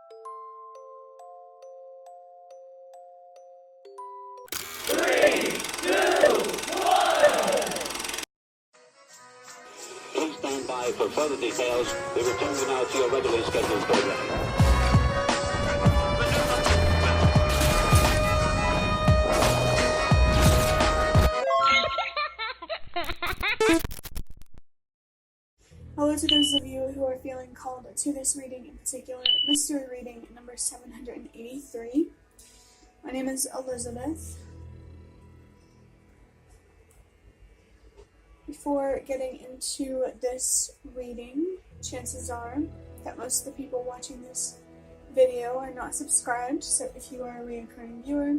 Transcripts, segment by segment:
Please stand by for further details. We return you now to your regularly scheduled program. Hello to those of you who are feeling called to this reading, in particular, mystery reading number 783. My name is Elizabeth. Before getting into this reading, chances are that most of the people watching this video are not subscribed, so if you are a recurring viewer,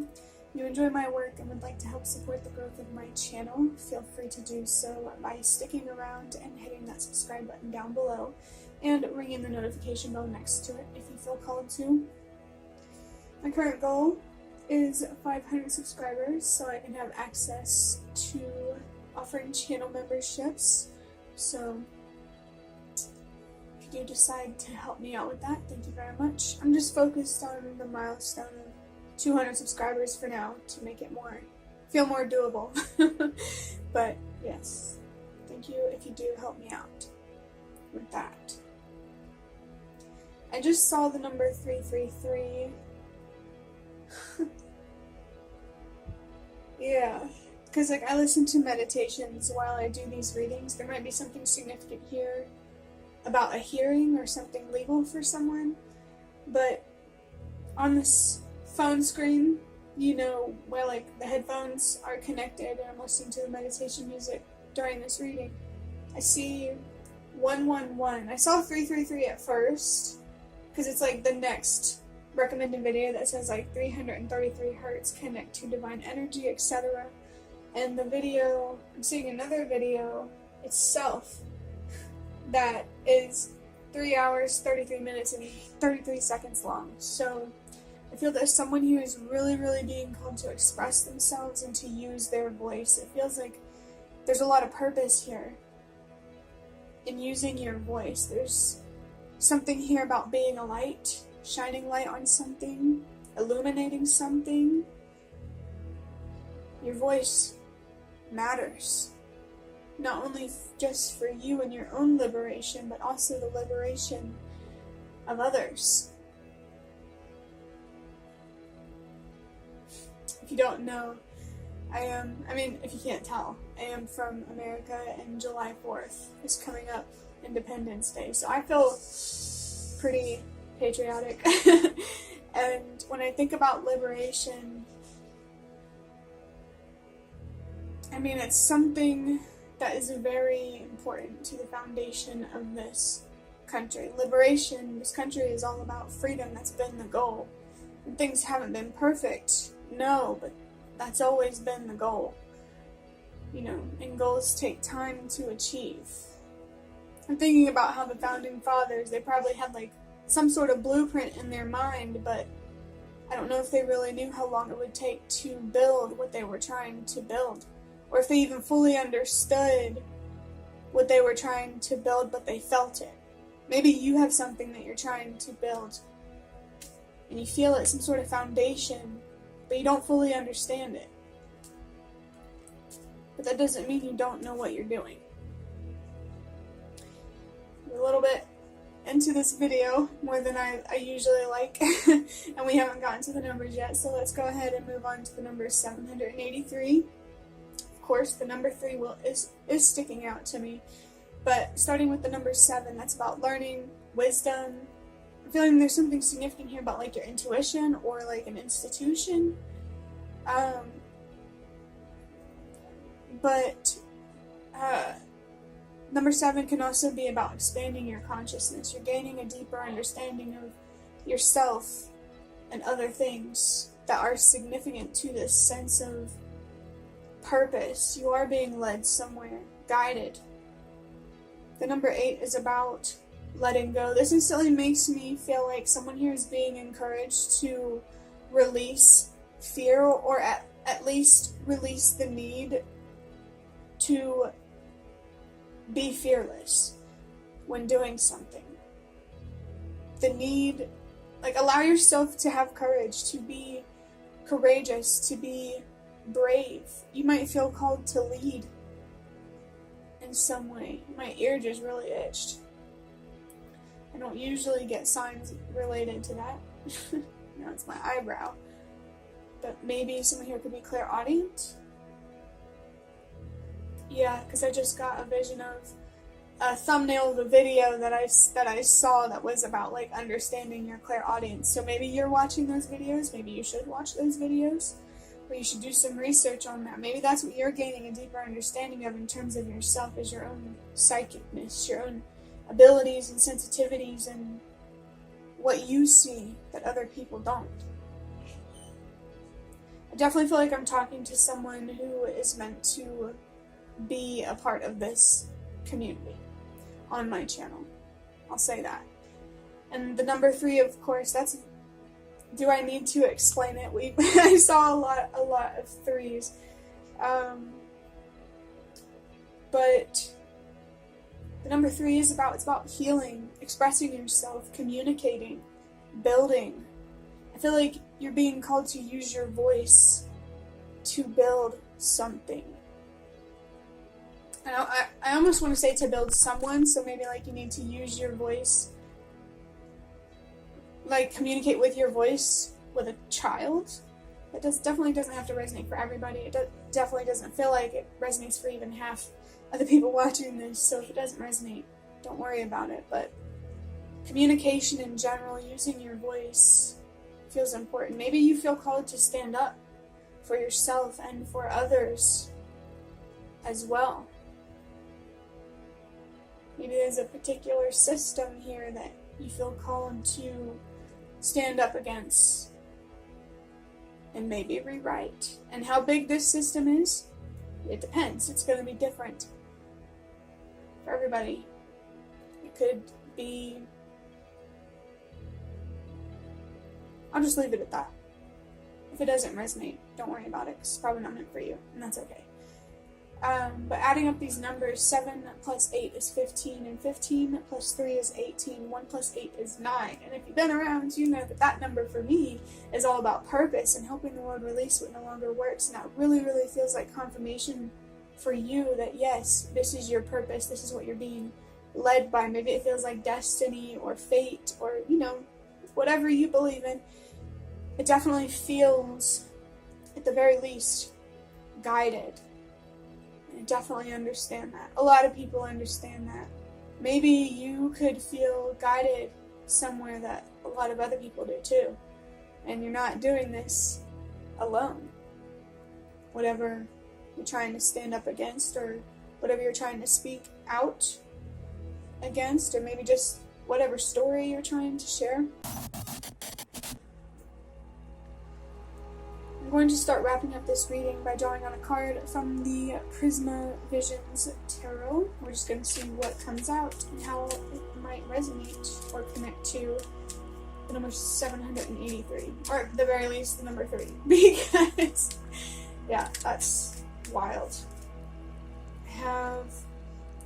you enjoy my work and would like to help support the growth of my channel, feel free to do so by sticking around and hitting that subscribe button down below and ringing the notification bell next to it if you feel called to. My current goal is 500 subscribers so I can have access to offering channel memberships. So if you do decide to help me out with that, thank you very much. I'm just focused on the milestone of 200 subscribers for now to make it feel more doable. But yes, thank you if you do help me out with that. I just saw the number 333. Yeah, because I listen to meditations while I do these readings. There might be something significant here about a hearing or something legal for someone, but on this phone screen, where the headphones are connected and I'm listening to the meditation music during this reading, I see 111. I saw 333 at first because it's the next recommended video that says 333 hertz, connect to divine energy, etc. And the video, I'm seeing another video itself that is 3 hours, 33 minutes, and 33 seconds long. So I feel that someone who is really, really being called to express themselves and to use their voice. It feels like there's a lot of purpose here in using your voice. There's something here about being a light, shining light on something, illuminating something. Your voice matters. Not only just for you and your own liberation, but also the liberation of others. If you don't know, if you can't tell, I am from America, and July 4th is coming up, Independence Day, so I feel pretty patriotic. And when I think about liberation, it's something that is very important to the foundation of this country. Liberation, this country is all about freedom. That's been the goal. And things haven't been perfect, no, but that's always been the goal. And goals take time to achieve. I'm thinking about how the founding fathers, they probably had some sort of blueprint in their mind, but I don't know if they really knew how long it would take to build what they were trying to build, or if they even fully understood what they were trying to build, but they felt it. Maybe you have something that you're trying to build, and you feel it's some sort of foundation, but you don't fully understand it. But that doesn't mean you don't know what you're doing. We're a little bit into this video, more than I usually like, and we haven't gotten to the numbers yet, so let's go ahead and move on to the number 783. Of course, the number 3 is sticking out to me, but starting with the number 7, that's about learning, wisdom. I'm feeling there's something significant here about your intuition or an institution. But number 7 can also be about expanding your consciousness. You're gaining a deeper understanding of yourself and other things that are significant to this sense of purpose. You are being led somewhere, guided. The number 8 is about letting go. This instantly makes me feel like someone here is being encouraged to release fear, or at least release the need to be fearless when doing something. The need Like, allow yourself to have courage, to be courageous, to be brave. You might feel called to lead in some way. My ear just really itched. I don't usually get signs related to that. It's my eyebrow. But maybe someone here could be clairaudient. Yeah, because I just got a vision of a thumbnail of a video that I saw that was about like understanding your clairaudience. So maybe you're watching those videos. Maybe you should watch those videos. Or you should do some research on that. Maybe that's what you're gaining a deeper understanding of in terms of yourself, is your own psychicness, your own abilities and sensitivities, and what you see that other people don't. I definitely feel like I'm talking to someone who is meant to be a part of this community on my channel. I'll say that. And the number 3, of course, that's... Do I need to explain it? I saw a lot of 3s. But the number 3 is about healing, expressing yourself, communicating, building. I feel like you're being called to use your voice to build something. I almost want to say to build someone, so maybe like you need to use your voice, like communicate with your voice with a child. It definitely doesn't have to resonate for everybody. It definitely doesn't feel like it resonates for even half of the people watching this, so if it doesn't resonate, don't worry about it. But communication in general, using your voice, feels important. Maybe you feel called to stand up for yourself and for others as well. Maybe there's a particular system here that you feel called to stand up against and maybe rewrite. And how big this system is, it depends. It's going to be different for everybody. It could be... I'll just leave it at that. If it doesn't resonate, don't worry about it, 'cause it's probably not meant for you, and that's okay. But adding up these numbers, 7 plus 8 is 15, and 15 plus 3 is 18, 1 plus 8 is 9. And if you've been around, you know that that number for me is all about purpose and helping the world release what no longer works. And that really, really feels like confirmation for you that yes, this is your purpose, this is what you're being led by. Maybe it feels like destiny or fate or, whatever you believe in. It definitely feels, at the very least, guided. I definitely understand that. A lot of people understand that. Maybe you could feel guided somewhere that a lot of other people do too. And you're not doing this alone. Whatever you're trying to stand up against, or whatever you're trying to speak out against, or maybe just whatever story you're trying to share. I'm going to start wrapping up this reading by drawing on a card from the Prisma Visions Tarot. We're just going to see what comes out and how it might resonate or connect to the number 783, or at the very least the number 3, because yeah, that's wild. I have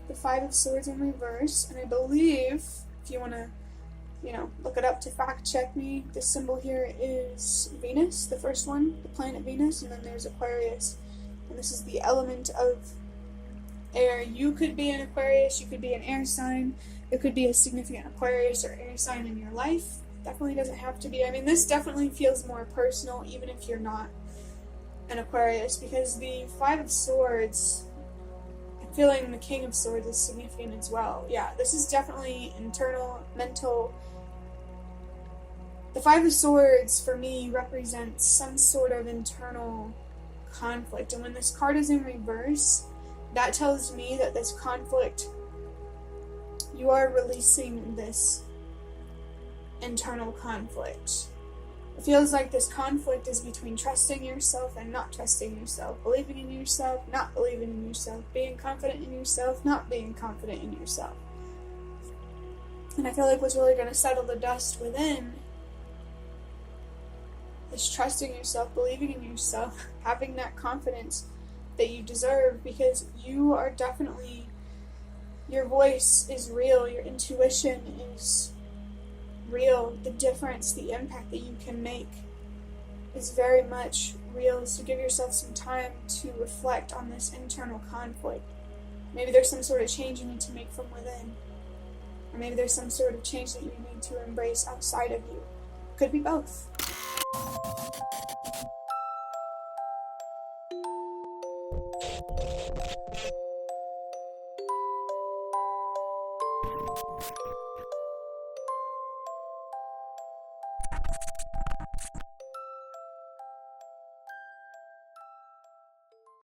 the 5 of Swords in reverse, and I believe, if you want to look it up to fact check me, the symbol here is Venus, the first one, the planet Venus, and then there's Aquarius. And this is the element of air. You could be an Aquarius, you could be an air sign, there could be a significant Aquarius or air sign in your life. Definitely doesn't have to be. I mean, this definitely feels more personal, even if you're not an Aquarius, because the 5 of Swords, I'm feeling the King of Swords is significant as well. Yeah, this is definitely internal, mental. The 5 of Swords, for me, represents some sort of internal conflict. And when this card is in reverse, that tells me that this conflict, you are releasing this internal conflict. It feels like this conflict is between trusting yourself and not trusting yourself, believing in yourself, not believing in yourself, being confident in yourself, not being confident in yourself. And I feel like what's really going to settle the dust within is trusting yourself, believing in yourself, having that confidence that you deserve, because you are definitely, your voice is real, your intuition is real. The difference, the impact that you can make is very much real. So give yourself some time to reflect on this internal conflict. Maybe there's some sort of change you need to make from within. Or maybe there's some sort of change that you need to embrace outside of you. Could be both.